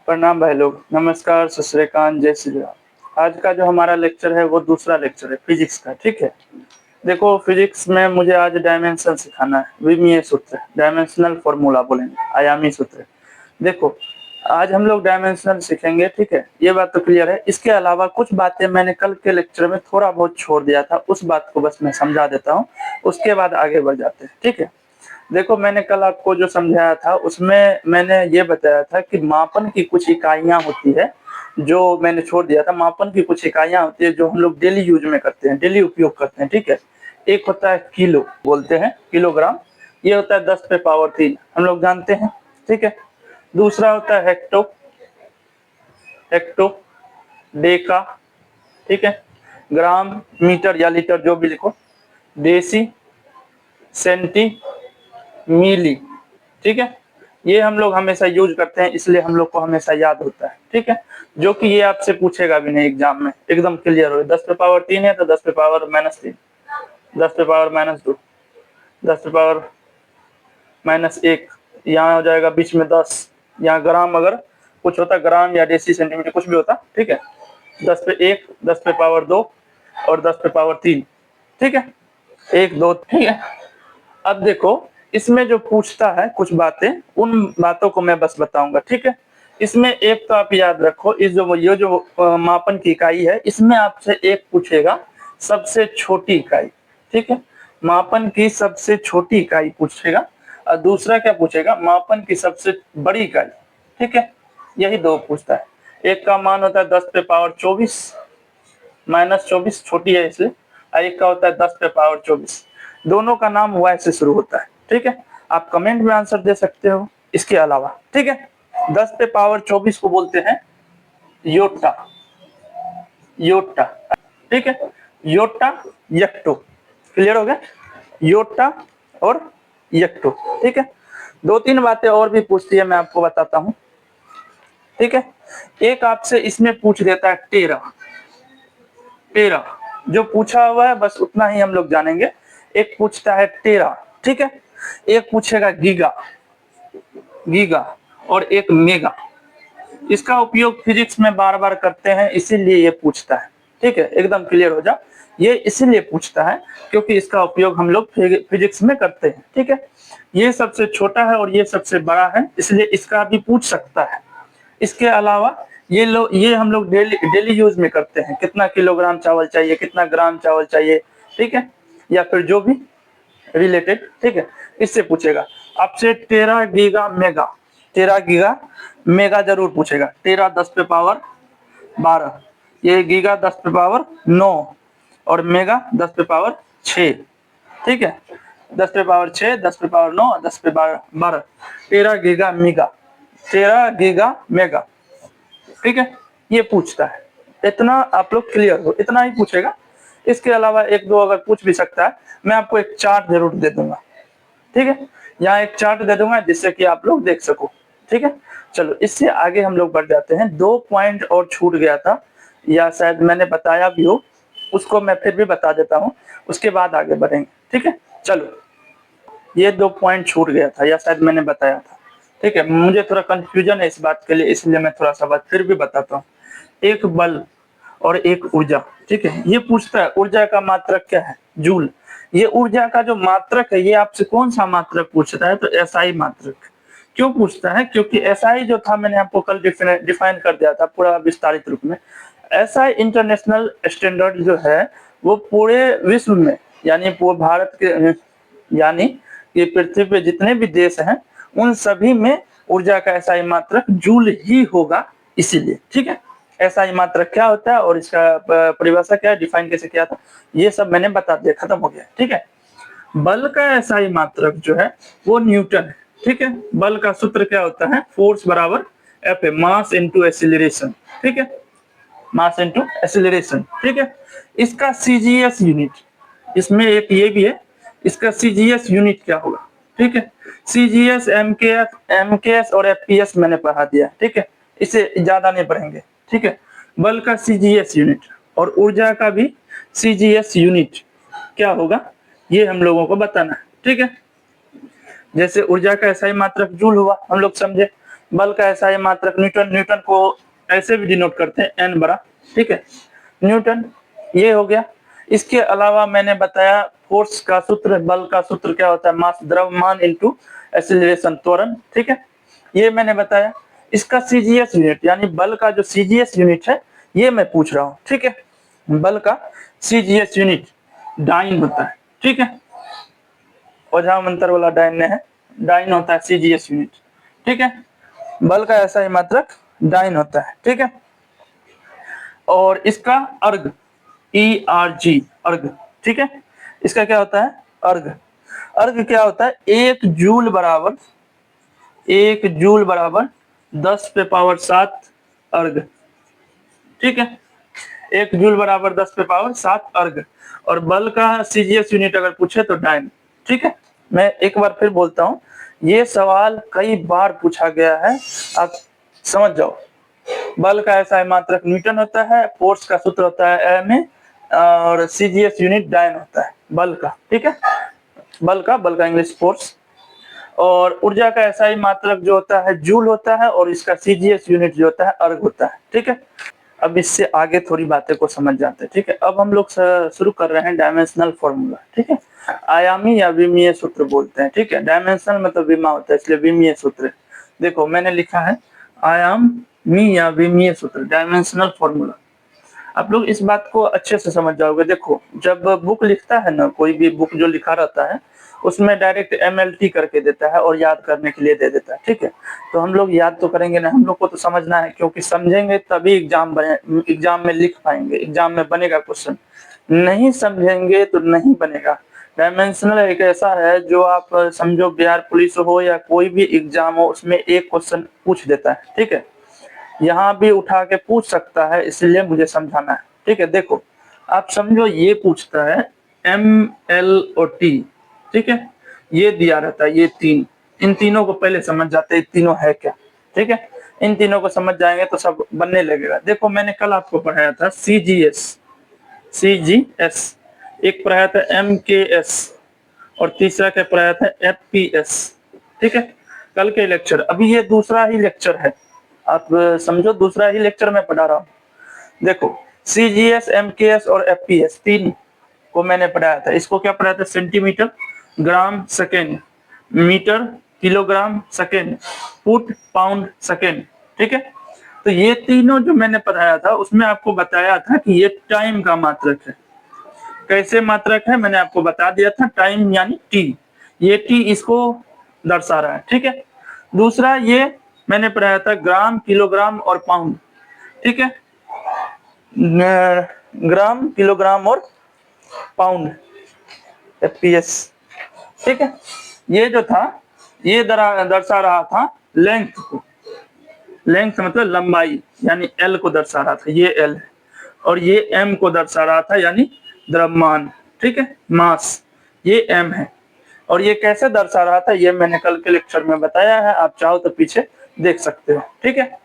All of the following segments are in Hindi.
प्रणाम भाई लोग, नमस्कार, सत श्री अकाल, जय श्री राम। आज का जो हमारा लेक्चर है वो दूसरा लेक्चर है फिजिक्स का। ठीक है, देखो फिजिक्स में मुझे आज डायमेंशन सिखाना है। विमीय सूत्र, डायमेंशनल फॉर्मूला बोलेंगे, आयामी सूत्र। देखो आज हम लोग डायमेंशनल सीखेंगे। ठीक है, ये बात तो क्लियर है। इसके अलावा कुछ बातें मैंने कल के लेक्चर में थोड़ा बहुत छोड़ दिया था, उस बात को बस मैं समझा देता हूँ, उसके बाद आगे बढ़ जाते हैं। ठीक है, देखो मैंने कल आपको जो समझाया था उसमें मैंने ये बताया था कि मापन की कुछ इकाइयां होती है, जो मैंने छोड़ दिया था। मापन की कुछ इकाइयां होती है जो हम लोग डेली यूज में करते हैं, डेली उपयोग करते हैं। ठीक है, एक होता है किलो, बोलते हैं किलोग्राम, ये होता है 10 पे पावर 3, हम लोग जानते हैं। ठीक है, दूसरा होता है हेक्टो, हेक्टो, डेका, ठीक है, ग्राम, मीटर या लीटर जो भी लिखो, डेसी, सेंटी, मिली। ठीक है, ये हम लोग हमेशा यूज करते हैं, इसलिए हम लोग को हमेशा याद होता है। ठीक है, जो कि ये आपसे पूछेगा भी नहीं एग्जाम में, एकदम क्लियर हो। 10 पे पावर 3 है तो 10 पे पावर -3, 10 पे पावर -2, 10 पे पावर -1, यहाँ हो जाएगा बीच में 10। यहाँ ग्राम अगर कुछ होता, ग्राम या डेसी सेंटीमीटर कुछ भी होता। ठीक है, 10 पे 1, 10 पे पावर 2 और 10 पे पावर 3। ठीक है, 1 2। ठीक है, अब देखो इसमें जो पूछता है कुछ बातें, उन बातों को मैं बस बताऊंगा। ठीक है, इसमें एक तो आप याद रखो, इस जो ये जो मापन की इकाई है, इसमें आपसे एक पूछेगा सबसे छोटी इकाई। ठीक है, मापन की सबसे छोटी इकाई पूछेगा, और दूसरा क्या पूछेगा, मापन की सबसे बड़ी इकाई। ठीक है, यही दो पूछता है। एक का मान होता है 10 पे पावर 24, -24, छोटी है इसलिए, और एक का होता है 10 पे पावर 24। दोनों का नाम वाई से शुरू होता है। ठीक है, आप कमेंट में आंसर दे सकते हो इसके अलावा। ठीक है, 10 पे पावर 24 को बोलते हैं योटा, योटा। ठीक है, योटा, यक्टो, क्लियर हो गया, योटा और यक्टो। ठीक है, दो तीन बातें और भी पूछती है, मैं आपको बताता हूं। ठीक है, एक आपसे इसमें पूछ देता है टेरा, टेरा जो पूछा हुआ है बस उतना ही हम लोग जानेंगे। एक पूछता है टेरा, ठीक है, एक पूछेगा गीगा, गीगा, और एक मेगा। इसका उपयोग फिजिक्स में बार बार करते हैं, इसीलिए ये पूछता है। ठीक है, एकदम क्लियर हो जा, ये इसीलिए पूछता है क्योंकि इसका उपयोग हम लोग फिजिक्स में करते हैं। ठीक है, ये सबसे छोटा है और ये सबसे बड़ा है, इसलिए इसका भी पूछ सकता है। इसके अलावा ये हम लोग डेली डेली यूज में करते हैं, कितना किलोग्राम चावल चाहिए, कितना ग्राम चावल चाहिए। ठीक है, या फिर जो भी रिलेटेड। ठीक है, इससे पूछेगा आपसे टेरा गीगा मेगा, टेरा गीगा मेगा जरूर पूछेगा। टेरा 10 पे पावर 12, ये गीगा 10 पे पावर 9 और मेगा 10 पे पावर 6। ठीक है, 10 पे पावर 6, 10 पे पावर 9, 10 पे 12, टेरा गीगा मेगा, टेरा गीगा मेगा। ठीक है, ये पूछता है। इतना आप लोग क्लियर हो, इतना ही पूछेगा। इसके अलावा एक दो अगर पूछ भी सकता है, मैं आपको एक चार्ट जरूर दे दूंगा। ठीक है, यहाँ एक चार्ट दे दूंगा जिससे कि आप लोग देख सको। ठीक है, चलो इससे आगे हम लोग बढ़ जाते हैं। 2 पॉइंट और छूट गया था, या शायद मैंने बताया भी हो, उसको मैं फिर भी बता देता हूँ, उसके बाद आगे बढ़ेंगे। ठीक है, चलो ये 2 पॉइंट छूट गया था, या शायद मैंने बताया था। ठीक है, मुझे थोड़ा कंफ्यूजन है इस बात के लिए, इसलिए मैं थोड़ा सा बात फिर भी बताता हूँ। एक बल और एक ऊर्जा। ठीक है, ये पूछता है ऊर्जा का मात्रक क्या है, जूल। ये ऊर्जा का जो मात्रक है, ये आपसे कौन सा मात्रक पूछता है, तो एसआई मात्रक। क्यों पूछता है, क्योंकि एसआई जो था मैंने आपको कल डिफाइन कर दिया था पूरा विस्तारित रूप में। एसआई इंटरनेशनल स्टैंडर्ड जो है वो पूरे विश्व में, यानी पूरे भारत के, यानी कि पृथ्वी पे जितने भी देश हैं उन सभी में ऊर्जा का एसआई मात्रक जूल ही होगा, इसीलिए। ठीक है, एसआई मात्रक क्या होता है और इसका परिभाषा क्या है, डिफाइन कैसे किया था, ये सब मैंने बता दिया, खत्म हो गया। ठीक है, बल का एसआई मात्रक जो है वो न्यूटन है। ठीक है, बल का सूत्र क्या होता है, फोर्स बराबर एफ है, मास इनटू एक्सीलरेशन। ठीक है, मास इनटू एक्सीलरेशन। ठीक है, इसका सीजीएस यूनिट, इसमें एक ये भी है, इसका सीजीएस यूनिट क्या होगा। ठीक है, सीजीएस, एमकेएफ, एमकेएस और एफपीएस मैंने पढ़ा दिया। ठीक है, इसे ज्यादा नहीं पढ़ेंगे। ठीक है, बल का सीजीएस यूनिट और ऊर्जा का भी सीजीएस यूनिट क्या होगा, ये हम लोगों को बताना है। ठीक है, जैसे ऊर्जा का एसआई मात्रक जूल हुआ, हम लोग समझे, बल का ऐसा ही मात्रक न्यूटन, न्यूटन को ऐसे भी डिनोट करते हैं एन बड़ा, ठीक है, न्यूटन, ये हो गया। इसके अलावा मैंने बताया फोर्स का सूत्र, बल का सूत्र क्या होता है, मास द्रव्यमान इनटू एक्सीलरेशन त्वरण, ठीक है, ये मैंने बताया। इसका सीजीएस यूनिट यानी बल का जो सीजीएस यूनिट है ये मैं पूछ रहा हूँ, ठीक है, बल का सीजीएस यूनिट डाइन होता है, ठीक है, ओझा मंत्र वाला डाइन है, डाइन होता है सीजीएस यूनिट, ठीक है, बल का ऐसा ही मात्रक डाइन होता है, ठीक है। और इसका अर्ग ERG अर्ग, ठीक है, इसका क्या होता है अर्ग, अर्ग क्या होता है, 1 जूल बराबर 10⁻⁷ अर्ग, ठीक है, 1 जूल बराबर 10⁻⁷ अर्ग। और बल का सीजीएस यूनिट अगर पूछे तो डाइन, ठीक है। मैं एक बार फिर बोलता हूँ, ये सवाल कई बार पूछा गया है, आप समझ जाओ। बल का ऐसा है मात्रक न्यूटन होता है, फोर्स का सूत्र होता है एम ए, और सीजीएस यूनिट डाइन होता है बल का, ठीक है, बल का इंग्लिश फोर्स। और ऊर्जा का ऐसा ही मात्रक जो होता है जूल होता है, और इसका सीजीएस यूनिट जो होता है अर्ग होता है, ठीक है। अब इससे आगे थोड़ी बातें को समझ जाते हैं, ठीक है। अब हम लोग शुरू कर रहे हैं डायमेंशनल फॉर्मूला, ठीक है, आयामी या विमीय सूत्र बोलते हैं, ठीक है, डायमेंशनल मतलब विमा होता है, इसलिए विमीय सूत्र। देखो मैंने लिखा है आयामी या विमीय सूत्र, डायमेंशनल फॉर्मूला। आप लोग इस बात को अच्छे से समझ जाओगे। देखो जब बुक लिखता है ना, कोई भी बुक जो लिखा रहता है उसमें डायरेक्ट MLT करके देता है और याद करने के लिए दे देता है, ठीक है। तो हम लोग याद तो करेंगे ना, हम लोग को तो समझना है, क्योंकि समझेंगे तभी एग्जाम में लिख पाएंगे, एग्जाम में बनेगा क्वेश्चन, नहीं समझेंगे तो नहीं बनेगा। डायमेंशनल एक ऐसा है जो आप समझो बिहार पुलिस हो या कोई भी एग्जाम हो, उसमें एक क्वेश्चन पूछ देता है, ठीक है, यहाँ भी उठा के पूछ सकता है, इसलिए मुझे समझाना है, ठीक है। देखो आप समझो ये पूछता है ML और T, ठीक है, ये दिया रहता है, ये तीन, इन तीनों को पहले समझ जाते हैं तीनों है क्या, ठीक है, इन तीनों को समझ जाएंगे तो सब बनने लगेगा। देखो मैंने कल आपको पढ़ाया था CGS, एक पढ़ाया था MKS, और तीसरा क्या पढ़ाया था FPS, ठीक है, कल के लेक्चर। अभी ये दूसरा ही लेक्चर है, आप समझो दूसरा ही लेक्चर में पढ़ा रहा हूँ। देखो CGS, MKS और FPS तीन को मैंने पढ़ाया था। इसको क्या पढ़ाया था, centimetre, gram, second, metre, kilogram, second, foot, pound, second, ठीक है। तो ये तीनों जो मैंने पढ़ाया था उसमें आपको बताया था कि ये टाइम का मात्रक है। कैसे मात्रक है मैंने आपको बता दिया था, टाइम यानी T, ये T इसको दर्शा रहा है, ठीक है। दूसरा ये मैंने पढ़ाया था ग्राम, किलोग्राम और पाउंड, ठीक है, ग्राम, किलोग्राम और पाउंड, FPS, ठीक है। ये जो था ये दर्शा रहा था लेंथ को, लेंथ मतलब लंबाई, यानी L को दर्शा रहा था, ये L है, और ये M को दर्शा रहा था यानी द्रव्यमान, ठीक है, मास, ये M है। और ये कैसे दर्शा रहा था ये मैंने कल के लेक्चर में बताया है, आप चाहो तो पीछे देख सकते हो, ठीक है।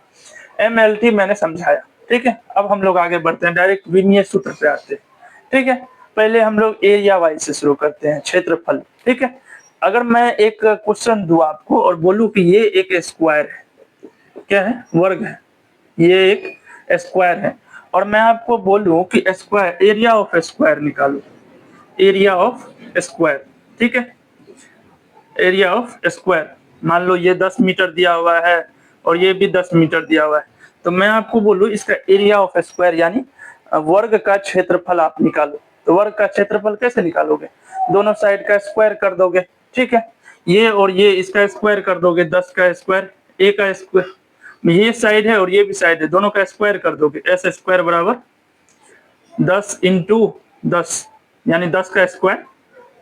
MLT मैंने समझाया, ठीक है। अब हम लोग आगे बढ़ते हैं, डायरेक्ट विमीय सूत्र पे आते हैं, ठीक है। पहले हम लोग एरिया वाइज से शुरू करते हैं, क्षेत्रफल, ठीक है। अगर मैं एक क्वेश्चन दूं आपको और बोलूं कि ये एक स्क्वायर है, क्या है, वर्ग है, ये एक स्क्वायर है, और मैं आपको बोलूं कि स्क्वायर एरिया ऑफ स्क्वायर निकालो, एरिया ऑफ स्क्वायर, ठीक है, एरिया ऑफ स्क्वायर, मान लो ये 10 मीटर दिया हुआ है और ये भी 10 मीटर दिया हुआ है, तो मैं आपको बोलूं इसका एरिया ऑफ स्क्वायर यानी वर्ग का क्षेत्रफल आप निकालो। तो वर्ग का क्षेत्रफल कैसे निकालोगे, दोनों साइड का स्क्वायर कर दोगे, ठीक है, ये और ये इसका स्क्वायर कर दोगे, 10 का स्क्वायर, ए का स्क्वायर, ये साइड है और ये भी साइड है, दोनों का स्क्वायर कर दोगे, S स्क्वायर बराबर 10 इंटू 10 यानी 10 का स्क्वायर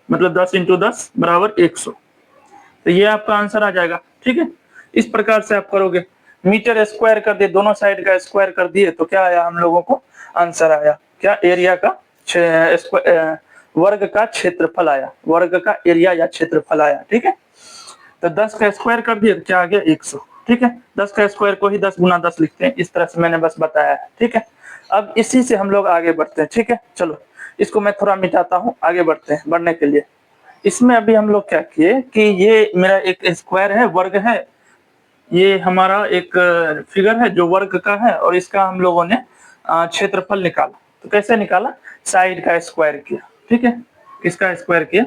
मतलब 10 इंटू 10 बराबर 100, तो ये आपका आंसर आ जाएगा, ठीक है। इस प्रकार से आप करोगे, मीटर स्क्वायर कर दिए, दोनों साइड का स्क्वायर कर दिए, तो क्या आया हम लोगों को, आंसर आया क्या, एरिया का वर्ग का क्षेत्रफल आया, वर्ग का एरिया या क्षेत्रफल आया, ठीक है। तो 10 का स्क्वायर कर दिए तो क्या आ गया 100, ठीक है। 10 का स्क्वायर को ही 10 गुना 10 लिखते हैं, इस तरह से मैंने बस बताया है, ठीक है। अब इसी से हम लोग आगे बढ़ते हैं, ठीक है। चलो इसको मैं थोड़ा मिटाता हूँ, आगे बढ़ते हैं। बढ़ने के लिए इसमें अभी हम लोग क्या किए कि ये मेरा एक स्क्वायर है, वर्ग है, ये हमारा एक फिगर है जो वर्ग का है और इसका हम लोगों ने क्षेत्रफल निकाला। तो कैसे निकाला? साइड का स्क्वायर किया, ठीक है। किसका स्क्वायर किया?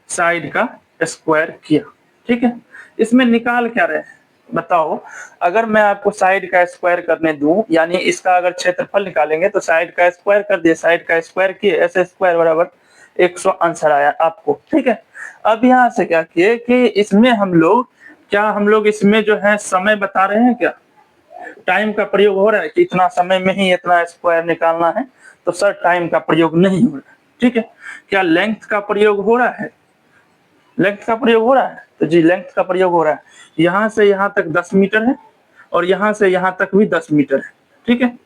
साइड का स्क्वायर किया, ठीक है। इसमें निकाल क्या रहे हैं बताओ? अगर मैं आपको साइड का स्क्वायर करने दूं, यानी इसका अगर क्षेत्रफल निकालेंगे तो साइड का स्क्वायर कर दिए, साइड का स्क्वायर किए, ऐसे स्क्वायर बराबर 100 आंसर आया आपको, ठीक है। अब यहाँ से क्या किए कि इसमें हम लोग इसमें जो है समय बता रहे हैं क्या? टाइम का प्रयोग हो रहा है कि इतना समय में ही इतना स्क्वायर निकालना है? तो सर टाइम का प्रयोग नहीं हो रहा है, ठीक है। क्या लेंथ का प्रयोग हो रहा है? लेंथ का प्रयोग हो रहा है, तो जी लेंथ का प्रयोग हो रहा है। यहाँ से यहाँ तक 10 मीटर है और यहाँ से यहाँ तक भी 10 मीटर है, ठीक है।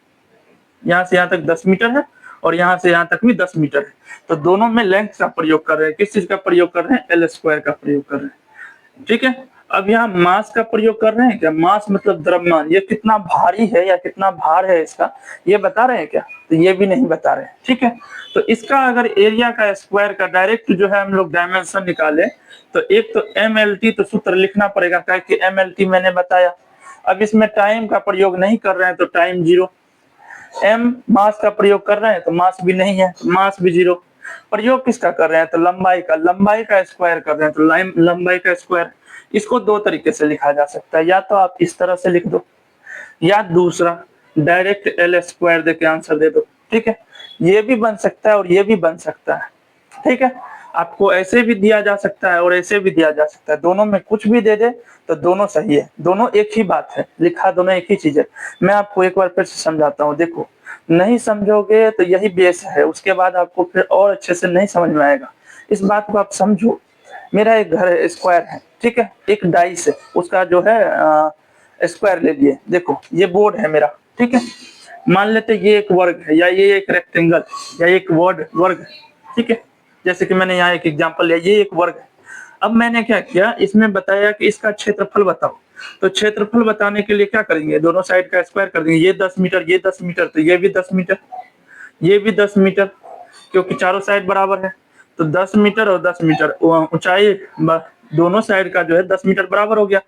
यहाँ से यहाँ तक 10 मीटर है और यहाँ से यहाँ तक भी 10 मीटर है। तो दोनों में लेंथ का प्रयोग कर रहे हैं। किस चीज का प्रयोग कर रहे हैं? एल स्क्वायर का प्रयोग कर रहे हैं, ठीक है। अब यहाँ मास का प्रयोग कर रहे हैं क्या? मास मतलब द्रव्यमान, ये कितना भारी है या कितना भार है इसका, ये बता रहे हैं क्या? तो ये भी नहीं बता रहे हैं, ठीक है। तो इसका अगर एरिया का स्क्वायर का डायरेक्ट जो है हम लोग डायमेंशन निकाले, तो एक तो MLT तो सूत्र लिखना पड़ेगा, क्योंकि MLT मैंने बताया। अब इसमें टाइम का प्रयोग नहीं कर रहे हैं तो टाइम 0। एम मास का प्रयोग कर रहे हैं तो मास भी नहीं है, तो मास भी 0। प्रयोग किसका कर रहे हैं? तो लंबाई का स्क्वायर कर रहे हैं, तो लंबाई का स्क्वायर। इसको दो तरीके से लिखा जा सकता है, या तो आप इस तरह से लिख दो, या दूसरा डायरेक्ट एल स्क्वायर देके आंसर दे दो, ठीक है। ये भी बन सकता है और ये भी बन सकता है, ठीक है। आपको ऐसे भी दिया जा सकता है और ऐसे भी दिया जा सकता है, दोनों में कुछ भी दे दे तो दोनों सही है, दोनों एक ही बात है, लिखा दोनों एक ही चीज है। मैं आपको एक बार फिर से समझाता हूँ, देखो नहीं समझोगे तो यही बेस है, उसके बाद आपको फिर और अच्छे से नहीं समझ में आएगा। इस बात को आप समझो। मेरा एक घर है, स्क्वायर है, ठीक है। एक डाइस है, उसका जो है स्क्वायर ले लिए। देखो ये बोर्ड है मेरा, ठीक है। मान लेते ये एक वर्ग है, या ये एक रेक्टेंगल, या एक वर्ग है, ठीक है। जैसे कि मैंने यहाँ एक एग्जांपल लिया, ये एक वर्ग है। अब मैंने क्या किया, इसमें बताया कि इसका क्षेत्रफल बताओ। तो क्षेत्रफल बताने के लिए क्या करेंगे? दोनों साइड का स्क्वायर कर देंगे। ये 10 मीटर, ये 10 मीटर, तो ये भी 10 मीटर, ये भी 10 मीटर, क्योंकि चारों साइड बराबर है। तो 10 मीटर और 10 मीटर ऊंचाई दोनों साइड का जो है 10 मीटर बराबर हो गया।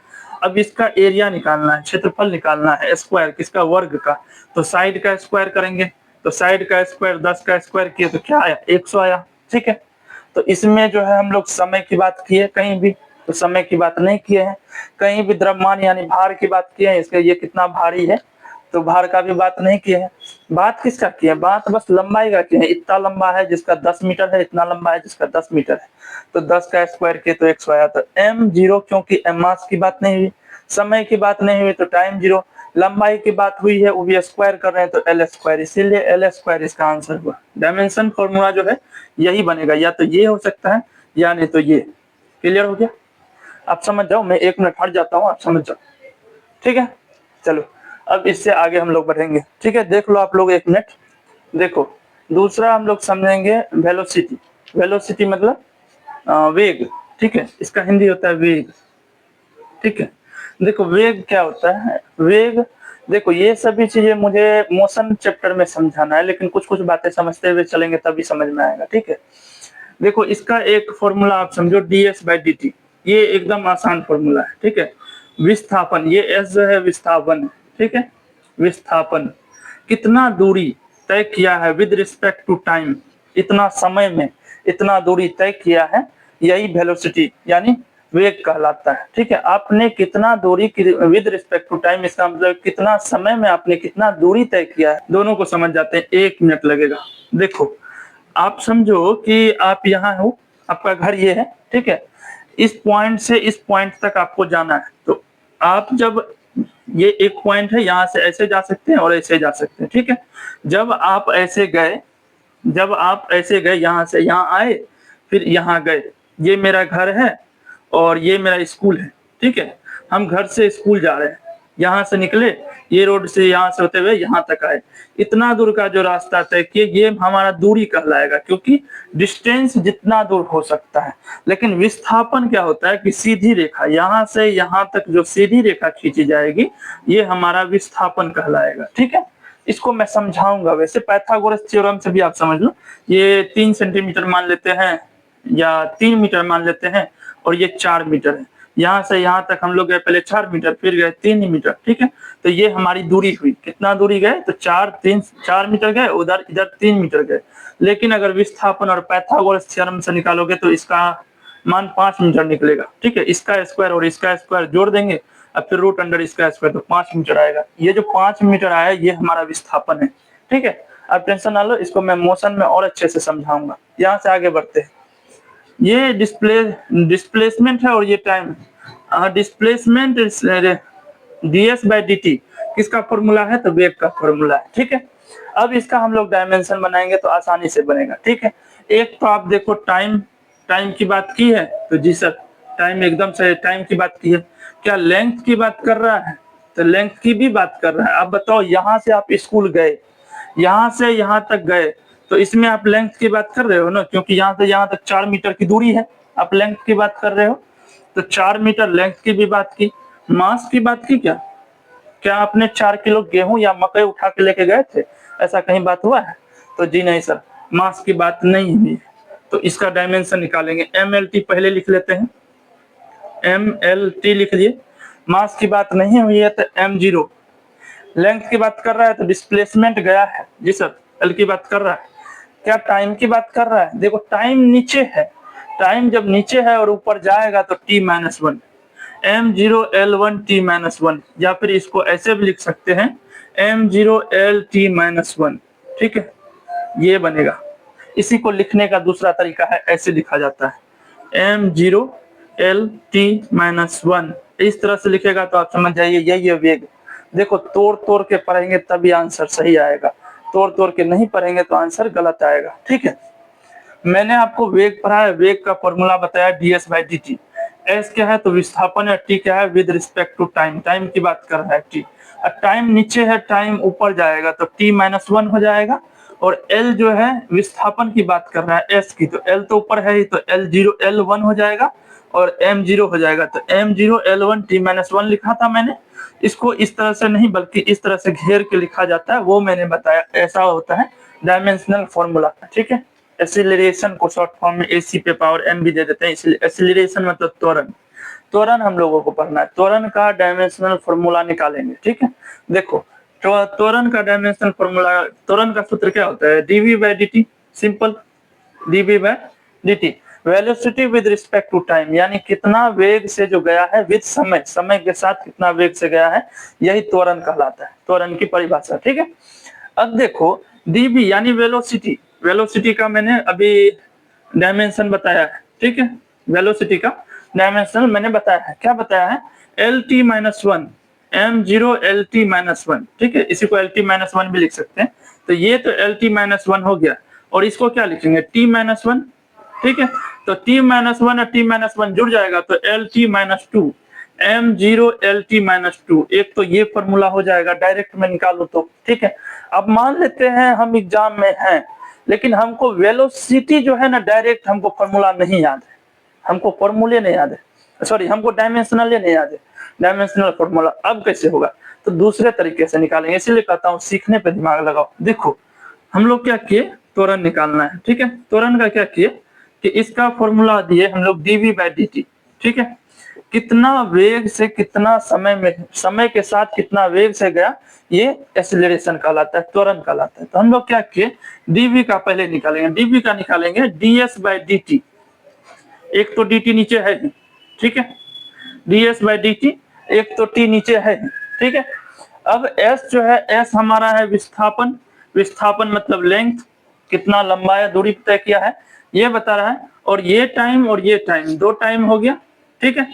अब इसका एरिया निकालना है, क्षेत्रफल निकालना है, स्क्वायर किसका? वर्ग का। तो साइड का स्क्वायर करेंगे, तो साइड का स्क्वायर 10 का स्क्वायर किए तो क्या आया? 100 आया, ठीक है। तो इसमें जो है हम लोग समय की बात किए कहीं भी, तो समय की बात नहीं किए हैं। कहीं भी द्रव्यमान यानी भार की बात किए हैं, इसके ये कितना भारी है, तो भार का भी बात नहीं किए हैं। बात किसका किए हैं? बात बस लंबाई का किए हैं। इतना लंबा है जिसका 10 मीटर है, इतना लंबा है जिसका 10 मीटर है, तो 10 का स्क्वायर किए तो 100 आया। तो M0, क्योंकि M मास की बात नहीं हुई, समय की बात नहीं हुई, तो टाइम 0। लंबाई की बात हुई है, वो भी स्क्वायर कर रहे हैं, तो एल स्क्वायर, इसीलिए एल स्क्वायर इसका आंसर हुआ। डायमेंशन फॉर्मूला जो है यही बनेगा, या तो ये हो सकता है या नहीं तो ये। क्लियर हो गया? आप समझ जाओ, मैं 1 मिनट हट जाता हूँ, आप समझ जाओ, ठीक है। चलो अब इससे आगे हम लोग बढ़ेंगे, ठीक है। देख लो आप लोग 1 मिनट। देखो दूसरा हम लोग समझेंगे वेलोसिटी। वेलोसिटी मतलब वेग, ठीक है। इसका हिंदी होता है वेग, ठीक है। देखो वेग क्या होता है? वेग, देखो ये सभी चीजें मुझे मोशन चैप्टर में समझाना है, लेकिन कुछ कुछ बातें समझते हुए चलेंगे तभी समझ में आएगा, ठीक है। देखो इसका एक फॉर्मूला आप समझो, ds/dt। ये एकदम आसान फॉर्मूला है, ठीक है। विस्थापन, ये s जो है विस्थापन, ठीक है। विस्थापन कितना दूरी तय किया है विद रिस्पेक्ट टू टाइम, इतना समय में इतना दूरी तय किया है, यही वेलोसिटी यानी वेग कहलाता है, ठीक है। आपने कितना दूरी विद रिस्पेक्ट टू टाइम, इसका मतलब कितना समय में आपने कितना दूरी तय किया है। दोनों को समझ जाते हैं, 1 मिनट लगेगा। देखो आप समझो कि आप यहाँ हो, आपका घर ये है, ठीक है। इस पॉइंट से इस पॉइंट तक आपको जाना है, तो आप जब ये एक पॉइंट है, यहाँ से ऐसे जा सकते हैं और ऐसे जा सकते हैं, ठीक है। जब आप ऐसे गए, यहाँ से यहाँ आए, फिर यहाँ गए, ये मेरा घर है और ये मेरा स्कूल है, ठीक है। हम घर से स्कूल जा रहे हैं, यहाँ से निकले, ये रोड से यहाँ से होते हुए यहाँ तक आए, इतना दूर का जो रास्ता तय किए, ये हमारा दूरी कहलाएगा, क्योंकि डिस्टेंस जितना दूर हो सकता है। लेकिन विस्थापन क्या होता है कि सीधी रेखा, यहाँ से यहाँ तक जो सीधी रेखा खींची जाएगी, ये हमारा विस्थापन कहलाएगा, ठीक है। इसको मैं समझाऊंगा, वैसे पाइथागोरस थ्योरम से भी आप समझ लो। ये 3 सेंटीमीटर मान लेते हैं या 3 मीटर मान लेते हैं, और ये 4 मीटर है, यहाँ से यहाँ तक हम लोग गए पहले 4 मीटर, फिर गए 3 मीटर, ठीक है। तो ये हमारी दूरी हुई, कितना दूरी गए तो 4 मीटर गए, उधर इधर 3 मीटर गए। लेकिन अगर विस्थापन और पाइथागोरस थ्योरम से निकालोगे तो इसका मान 5 मीटर निकलेगा, ठीक है। इसका स्क्वायर और इसका स्क्वायर जोड़ देंगे और फिर रूट अंडर इसका स्क्वायर, तो 5 मीटर आएगा। ये जो 5 मीटर आया ये हमारा विस्थापन है, ठीक है। अब टेंशन ना लो, इसको मैं मोशन में और अच्छे से समझाऊंगा। यहाँ से आगे बढ़ते हैं। ये डिस्प्लेसमेंट है और ये time. Displacement ds by dt किसका फॉर्मूला है, तो वेग का फॉर्मूला है, ठीक है। अब इसका हम लोग डायमेंशन बनाएंगे तो आसानी से बनेगा, ठीक है। एक तो आप देखो टाइम की बात की है, तो जी सर टाइम एकदम से टाइम की बात की है। क्या लेंथ की बात कर रहा है, तो लेंथ की भी बात कर रहा है। अब बताओ, यहाँ से आप स्कूल गए, यहाँ से यहाँ तक गए, तो इसमें आप लेंथ की बात कर रहे हो ना, क्योंकि यहाँ से यहाँ तक 4 मीटर की दूरी है, आप लेंथ की बात कर रहे हो। तो 4 मीटर लेंथ की भी बात की, मास की बात की। क्या आपने 4 किलो गेहूं या मकई उठा के लेके गए थे, ऐसा कहीं बात हुआ है, तो जी नहीं सर, मास की बात नहीं हुई। तो इसका डायमेंशन निकालेंगे, MLT पहले लिख लेते हैं, MLT लिख दिए। मास की बात नहीं हुई है तो M0। लेंथ की बात कर रहा है तो डिस्प्लेसमेंट गया है, जी सर L की बात कर रहा है। क्या टाइम की बात कर रहा है, देखो टाइम नीचे है, टाइम जब नीचे है और ऊपर जाएगा तो t-1, M0L1 t-1, या फिर इसको ऐसे भी लिख सकते हैं M0L t-1, ठीक है, ये बनेगा। इसी को लिखने का दूसरा तरीका है, ऐसे लिखा जाता है M0L t-1, इस तरह से लिखेगा तो आप समझ जाइए यही है वेग। देखो तोड़ तोड़ के पढ़ेंगे तभी आंसर सही आएगा, तोड़ तोड़ के नहीं पढ़ेंगे तो आंसर गलत आएगा, ठीक है। मैंने आपको वेग पढ़ाया, वेग का फॉर्मूला बताया ds बाई dt। s क्या है तो विस्थापन है, t क्या है with respect to time, time की बात कर रहा है t। अब टाइम नीचे है, टाइम ऊपर जाएगा तो t-1 हो जाएगा। और l जो है विस्थापन की बात कर रहा है s की, तो l तो ऊपर है ही, तो L1 हो जाएगा और M0 हो जाएगा। तो M0L1 t-1 लिखा था मैंने। इसको इस तरह से नहीं बल्कि इस तरह से घेर के लिखा जाता है, वो मैंने बताया, ऐसा होता है डायमेंशनल फॉर्मूला, ठीक है। एक्सीलरेशन को शॉर्ट फॉर्म में AC पे पावर m भी दे देते हैं, इसलिए एक्सीलरेशन मतलब त्वरण। त्वरण हम लोगों को पढ़ना है, त्वरण का डायमेंशनल फॉर्मूला निकालेंगे, ठीक है। देखो त्वरण का डायमेंशनल फॉर्मूला, त्वरण का सूत्र क्या होता है, dv by dt, simple, dv by dt। Velocity with respect to time, यानी कितना वेग से जो गया है विद समय, समय के साथ कितना वेग से गया है, यही त्वरण कहलाता है, त्वरण की परिभाषा, ठीक है। अब देखो dv यानी वेलोसिटी, वेलोसिटी का मैंने अभी डायमेंशन बताया है, ठीक है। वेलोसिटी का डायमेंशन मैंने बताया है, क्या बताया है, LT-1, M0LT-1, ठीक है। इसी को LT-1 भी लिख सकते हैं। तो ये तो LT-1 हो गया, और इसको क्या लिखेंगे T-1, ठीक है। तो T-1 और T-1 जुड़ जाएगा तो LT-2, M0LT-2। एक तो ये फॉर्मूला हो जाएगा, डायरेक्ट में निकालो तो, ठीक है। अब मान लेते हैं हम एग्जाम में हैं, लेकिन हमको वेलोसिटी जो है ना डायरेक्ट हमको फॉर्मूला नहीं याद है, हमको फॉर्मूले नहीं याद है, सॉरी हमको डायमेंशनल नहीं याद है, डायमेंशनल फॉर्मूला। अब कैसे होगा, तो दूसरे तरीके से निकालेंगे, इसलिए कहता हूँ सीखने पे दिमाग लगाओ। देखो हम लोग क्या किए, त्वरण निकालना है, ठीक है। त्वरण का क्या किए कि इसका फॉर्मूला दिए हम लोग dv बाई dt, ठीक है। कितना वेग से कितना समय में, समय के साथ कितना वेग से गया, ये एक्सीलरेशन कहलाता है, त्वरण कहलाता है। तो हम लोग क्या किए, dv का पहले निकालेंगे, dv का निकालेंगे ds बाई dt। एक तो dt नीचे है, ठीक है, ds बाई dt, एक तो t नीचे है, ठीक है। अब s जो है, s हमारा है विस्थापन, विस्थापन मतलब लेंथ, कितना लंबा या दूरी तय किया है ये बता रहा है। और ये टाइम और ये टाइम, दो टाइम हो गया, ठीक है।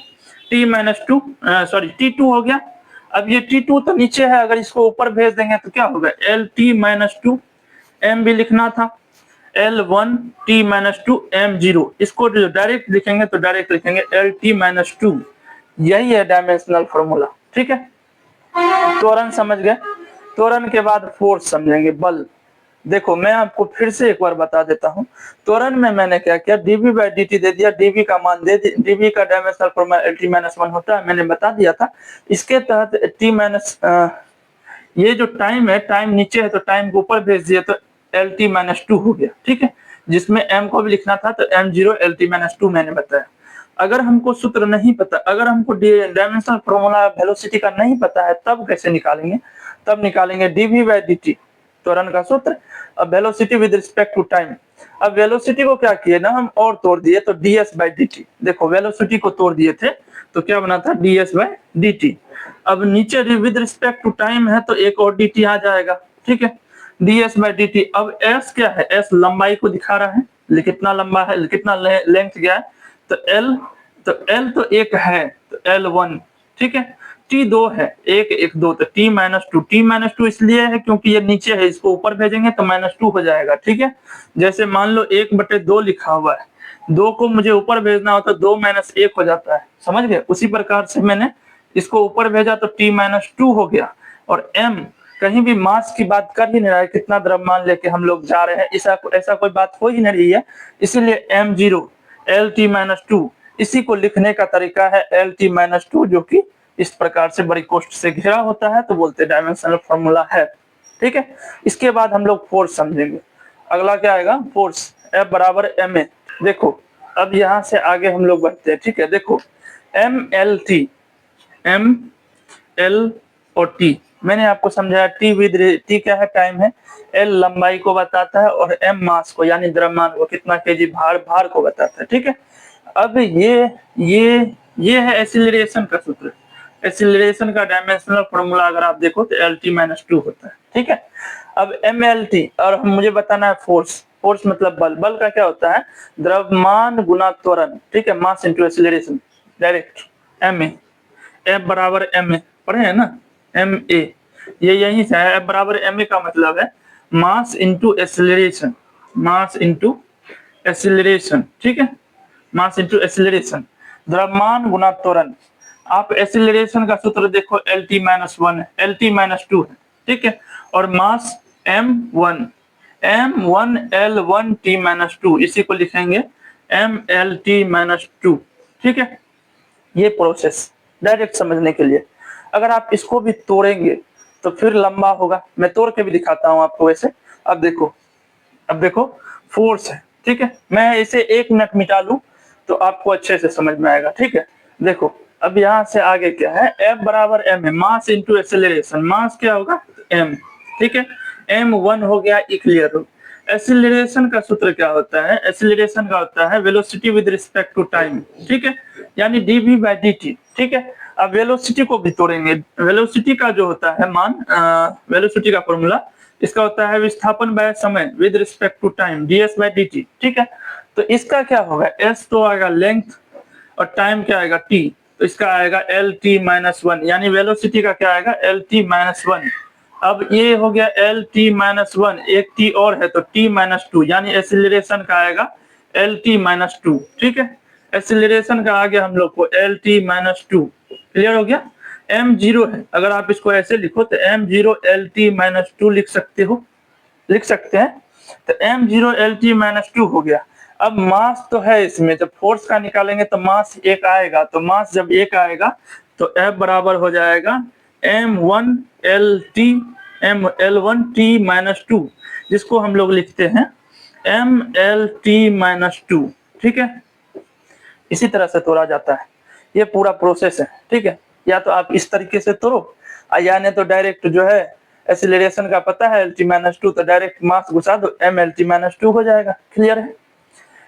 T-2 सॉरी T2 हो गया। अब ये T2 तो नीचे है, अगर इसको ऊपर भेज देंगे तो क्या होगा, LT-2, m भी लिखना था, L1 T-2 M0। इसको जो डायरेक्ट लिखेंगे तो डायरेक्ट लिखेंगे LT-2, यही है डायमेंशनल फॉर्मूला, ठीक है। त्वरण समझ गए। त्वरण के बाद फोर्स समझेंगे, बल। देखो मैं आपको फिर से एक बार बता देता हूँ, त्वरण में मैंने क्या किया, dv बाई dt दे दिया, dv का मान दे दिया, dv का डायमेंशनल फॉर्मूला LT-1 होता है, मैंने बता दिया था। इसके तहत ये जो टाइम है, टाइम नीचे है तो टाइम को ऊपर भेज दिया तो LT-2 हो गया, ठीक है। जिसमें m को भी लिखना था तो M0LT-2 मैंने बताया। अगर हमको सूत्र नहीं पता, अगर हमको डायमेंशनल फॉर्मूला वेलोसिटी का नहीं पता है, तब कैसे निकालेंगे? तब निकालेंगे dv/dt, त्वरण का सूत्र। अब velocity with respect to time, अब वेलोसिटी को क्या किए ना हम और तोड़ दिए, तो ds/dt। देखो वेलोसिटी को तोड़ दिए थे तो क्या बना था, ds/dt। अब नीचे विद रिस्पेक्ट टू टाइम है तो एक और dt आ जाएगा, ठीक है, ds/dt। अब s क्या है, s लंबाई को दिखा रहा है, कितना लंबा है, कितना लेंथ गया है, तो l तो एक है तो l1, ठीक है, t 2 है, एक एक 2, तो t-2। t-2 इसलिए है क्योंकि ये नीचे है, इसको ऊपर भेजेंगे तो -2 हो जाएगा, ठीक है। जैसे मान लो 1/2 लिखा हुआ है, 2 को मुझे ऊपर भेजना हो तो 2 - 1 हो जाता है, समझ गए। उसी प्रकार से मैंने इसको ऊपर भेजा तो t-2 हो गया। और m कहीं भी मास की बात कर ही नहीं रहा है, कितना द्रव्यमान लेके हम लोग जा रहे हैं, ऐसा कोई बात हो ही नहीं रही है, इसीलिए m0 Lt-2। इसी को लिखने का तरीका है Lt-2, जो कि इस प्रकार से बड़ी कोष्ठ से घिरा होता है, तो बोलते हैं डायमेंशनल फॉर्मूला है, ठीक है। इसके बाद हम लोग फोर्स समझेंगे। अगला क्या आएगा, फोर्स, F = ma। देखो अब यहाँ से आगे हम लोग बढ़ते हैं, ठीक है। देखो MLT, M L और T मैंने आपको समझाया, T क्या है, टाइम है, L लंबाई को बताता है, और M मास को यानी द्रव्यमान को, कितना केजी भार को बताता है, ठीक है। अब ये है एक्सीलरेशन का सूत्र। एक्सीलरेशन का डायमेंशनल फॉर्मूला अगर आप देखो तो Lt-2 होता है, ठीक है। अब MLT, और मुझे बताना है फोर्स। फोर्स मतलब बल का क्या होता है, द्रव्यमान गुना त्वरण, ठीक है, mass into acceleration, direct ma। F = ma पढ़े हैं ना, ma, ये यही से है। F = ma का मतलब है mass into acceleration, mass into acceleration, ठीक है, मास इंटू एक्सीलरेशन, द्रव्यमान गुना त्वरण। आप एक्सीलरेशन का सूत्र देखो, Lt-1 है, Lt-2 है, ठीक है, और मास m1 L1 T-2, इसी को लिखेंगे mLt-2, ठीक है। ये प्रोसेस डायरेक्ट समझने के लिए, अगर आप इसको भी तोड़ेंगे तो फिर लंबा होगा। मैं तोड़ के भी दिखाता हूं आपको वैसे। अब देखो फोर्स है, ठीक है, मैं इसे 1 मिनट मिटा लूं तो आपको अच्छे से समझ में आएगा, ठीक है। देखो अब यहाँ से आगे क्या है, F = m है, मास इंटू एक्सेलरेशन। मास क्या होगा, m, ठीक है, m1 हो गया, क्लियर हो। एक्सीलरेशन का सूत्र क्या होता है, एक्सीलरेशन का होता है velocity with respect to time, ठीक है, यानी dv/dt, ठीक है। अब वेलोसिटी को भी तोड़ेंगे। वेलोसिटी का जो होता है मान, वेलोसिटी का फॉर्मूला इसका होता है विस्थापन बाय समय with respect to time, ds/dt, ठीक है। तो इसका क्या होगा, s तो आएगा लेंथ, और टाइम क्या आएगा, t, तो इसका आएगा Lt-1, यानी वेलोसिटी का क्या आएगा, Lt-1। अब ये हो गया Lt-1, एक t और है तो T-2, यानी एक्सीलरेशन का आएगा Lt-2, ठीक है। एक्सीलरेशन का आ गया हम लोग को Lt-2, क्लियर हो गया। m0 है, अगर आप इसको ऐसे लिखो तो m0 Lt-2 लिख सकते हैं, तो m0 Lt-2 हो गया। अब मास तो है इसमें, जब फोर्स का निकालेंगे तो मास 1 आएगा, तो मास जब 1 आएगा तो F बराबर हो जाएगा L1 T-2, जिसको हम लोग लिखते हैं MLT-2, ठीक है। इसी तरह से तोड़ा जाता है, ये पूरा प्रोसेस है, ठीक है। या तो आप इस तरीके से तोड़ो, या नहीं तो डायरेक्ट जो है एक्सीलरेशन का पता है Lt-2, तो डायरेक्ट मास घुसा दो, MLT-2 हो जाएगा, क्लियर है।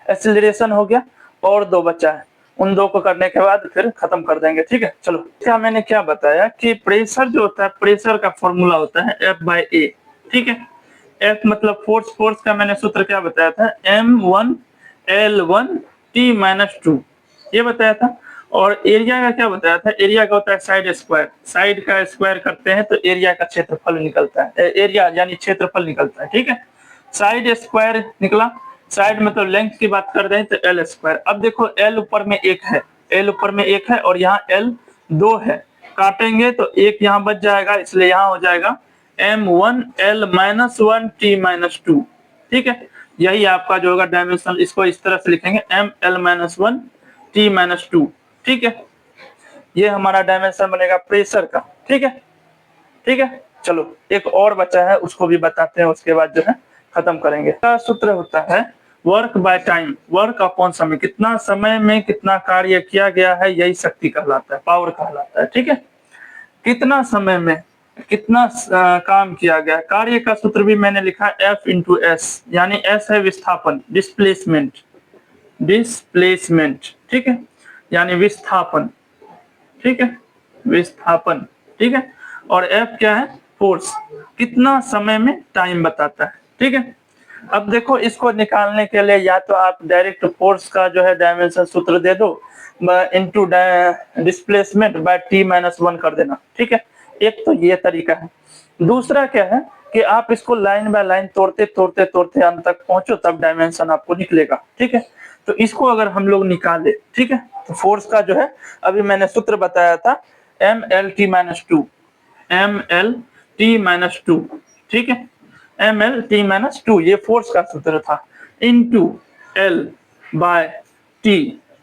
एक्सीलरेशन हो गया, और 2 बचा है, उन 2 को करने के बाद फिर खत्म कर देंगे, ठीक है। चलो क्या मैंने क्या बताया कि प्रेशर जो होता है, प्रेशर का फॉर्मूला होता है F/A, ठीक है। F मतलब फोर्स, फोर्स का मैंने सूत्र क्या बताया था, m1 L1 T-2, ये बताया था। और एरिया का क्या बताया था, एरिया का होता है साइड स्क्वायर, साइड का स्क्वायर करते हैं तो एरिया का क्षेत्रफल निकलता है, एरिया यानी क्षेत्रफल निकलता है, ठीक है। साइड स्क्वायर निकला, साइड मतलब लेंथ की बात कर रहे हैं तो L²। अब देखो L ऊपर में 1 है, L ऊपर में 1 है, और यहाँ L 2 है, काटेंगे तो 1 यहाँ बच जाएगा, इसलिए यहाँ हो जाएगा m1 L-1 T-2, ठीक है। यही आपका जो होगा डायमेंशनल, इसको इस तरह से लिखेंगे ML-1 T-2, ठीक है। ये हमारा डायमेंशन बनेगा प्रेशर का, ठीक है, ठीक है। चलो एक और बचा है, उसको भी बताते हैं, उसके बाद जो है खत्म करेंगे। का सूत्र होता है work by time, work upon समय, कितना समय में कितना कार्य किया गया है, यही शक्ति कहलाता है, पावर कहलाता है। ठीक है, कितना समय में कितना काम किया गया। कार्य का सूत्र भी मैंने लिखा F इंटू एस, यानी एस है विस्थापन, डिस्प्लेसमेंट, डिस्प्लेसमेंट, ठीक है, यानी विस्थापन, ठीक है, विस्थापन, ठीक है, और F क्या है, फोर्स, कितना समय में टाइम बताता है। ठीक है, अब देखो इसको निकालने के लिए या तो आप डायरेक्ट फोर्स का जो है डायमेंशन सूत्र दे दो इनटू डिस्प्लेसमेंट बाय t-1 कर देना। ठीक है, एक तो ये तरीका है। दूसरा क्या है कि आप इसको लाइन बाय लाइन तोड़ते तोड़ते तोड़ते अंत तक पहुंचो, तब डायमेंशन आपको निकलेगा। ठीक है, तो इसको अगर हम लोग निकाले, ठीक है, तो फोर्स का जो है अभी मैंने सूत्र बताया था mlt-2, mlt-2, ठीक है, mlt-2 ये फोर्स का सूत्र था, इनटू L बाय T।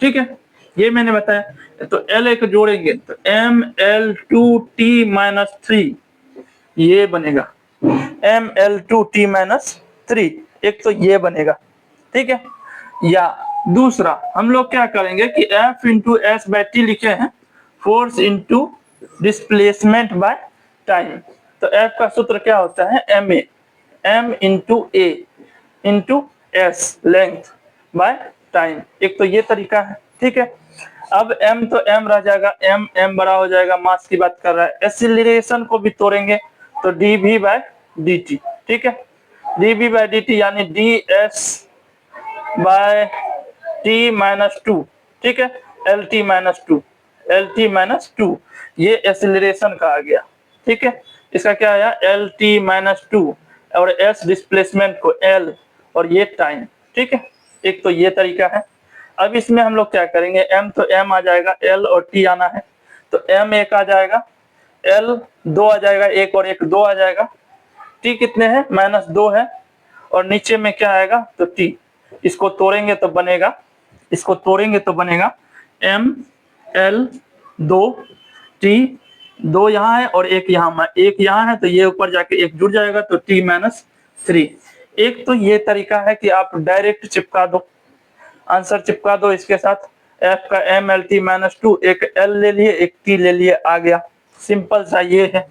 ठीक है, ये मैंने बताया। तो L एक जोड़ेंगे तो ml2t-3 ये बनेगा, ml2t-3, एक तो ये बनेगा। ठीक है, या दूसरा हम लोग क्या करेंगे कि F into s by t लिखे हैं, force into displacement by time. तो F का सूत्र क्या होता है, ma, m into a into s length by time, एक तो ये तरीका है। ठीक है, अब m तो m रह जाएगा, m बड़ा हो जाएगा, मास की बात कर रहा है। एक्सीलरेशन को भी तोड़ेंगे तो dv बाय dt। ठीक है, dv बाय dt यानी ds बाय t-2, ठीक है, lt-2, lt-2 ये एक्सीलरेशन का आ गया। ठीक है, इसका क्या आया, lt-2 और s डिस्प्लेसमेंट को l और ये टाइम। ठीक है, एक तो ये तरीका है। अब इसमें हम लोग क्या करेंगे, m तो m आ जाएगा, l और t आना है, तो m एक आ जाएगा, l दो आ जाएगा, एक और एक दो आ जाएगा, t कितने हैं, -2 है, और नीचे में क्या आएगा तो t। इसको तोड़ेंगे तो बनेगा, इसको तोड़ेंगे तो बनेगा m l 2 t, 2 यहाँ है और एक यहाँ है, तो ये ऊपर जाके एक जुड़ जाएगा तो t-3। एक तो ये तरीका है कि आप डायरेक्ट चिपका दो, आंसर चिपका दो इसके साथ, f का mlt-2, एक l ले लिए एक t ले लिए, आ गया, सिंपल सा ये है।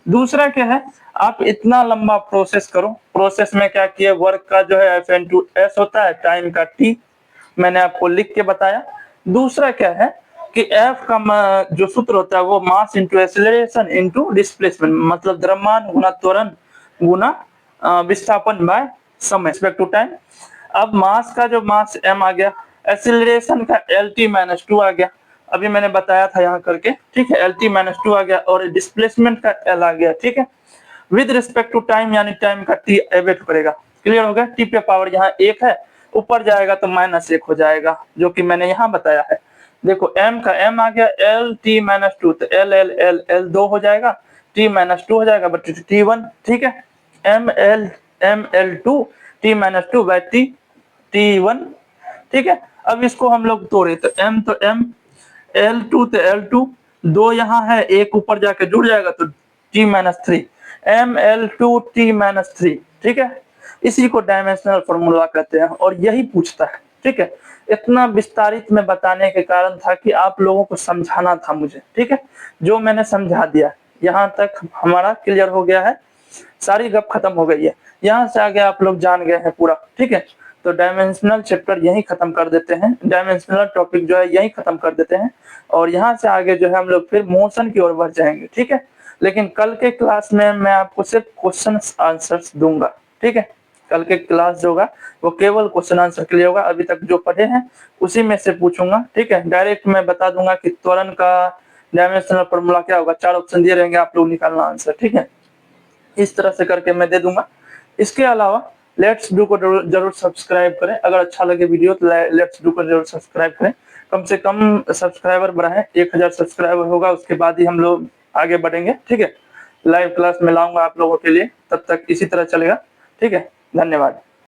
दूसरा क्या है, आप इतना लंबा प्रोसेस करो, प्रोसेस में क्या किए, वर्क का जो है F इंटू एस होता है, टाइम का T, मैंने आपको लिख के बताया। दूसरा क्या है कि F का जो सूत्र होता है वो mass into acceleration into displacement, मतलब द्रव्यमान गुना त्वरण गुना विस्थापन बाय समय, रिस्पेक्ट टू टाइम। अब मास का जो मास m आ गया, एक्सीलरेशन का lt-2 आ गया, अभी मैंने बताया था यहाँ करके। ठीक है, lt-2 आ गया और डिस्प्लेसमेंट का l आ गया। ठीक है, विद रिस्पेक्ट टू टाइम यानी टाइम का t एवेट करेगा। क्लियर हो गया, t पे पावर यहाँ 1 है, ऊपर जाएगा तो -1 हो जाएगा, जो कि मैंने यहाँ बताया है। देखो m का m आ गया, lt-2 तो l 2 हो जाएगा, t-2 हो जाएगा, बट t1। ठीक है, ml2 t-2 बाय t1। ठीक है, अब इसको हम लोग तोड़े तो m तो m, l2 तो l2, 2 यहाँ है, एक ऊपर जाके जुड़ जाएगा तो t-3, ml2 t-3। ठीक है, इसी को डायमेंशनल फॉर्मूला कहते हैं और यही पूछता है। ठीक है, इतना विस्तारित में बताने के कारण था कि आप लोगों को समझाना था मुझे। ठीक है, जो मैंने समझा दिया, यहाँ तक हमारा क्लियर हो गया है, सारी गप खत्म हो गई है, यहाँ से आगे आप लोग जान गए हैं पूरा। ठीक है, तो डायमेंशनल चैप्टर यही खत्म कर देते हैं, डायमेंशनल टॉपिक जो है यही खत्म कर देते हैं, और यहाँ से आगे जो है हम लोग फिर मोशन की ओर बढ़ जाएंगे। ठीक है, लेकिन कल के क्लास में मैं आपको सिर्फ क्वेश्चन आंसर्स दूंगा। ठीक है, कल के क्लास जो होगा वो केवल क्वेश्चन आंसर के लिए होगा, अभी तक जो पढ़े हैं उसी में से पूछूंगा। ठीक है, डायरेक्ट मैं बता दूंगा कि त्वरण का डायमेंशनल फॉर्मूला क्या होगा, 4 ऑप्शन दिए रहेंगे, आप लोग निकालना आंसर। ठीक है, इस तरह से करके मैं दे दूंगा। इसके अलावा लेट्स डू को जरूर सब्सक्राइब करें, अगर अच्छा लगे वीडियो तो लेट्स डू को जरूर सब्सक्राइब करें, कम से कम सब्सक्राइबर बढ़ाएं, 1000 सब्सक्राइबर होगा उसके बाद ही हम लोग आगे बढ़ेंगे। ठीक है, लाइव क्लास में लाऊंगा आप लोगों के लिए, तब तक इसी तरह चलेगा। ठीक है, धन्यवाद।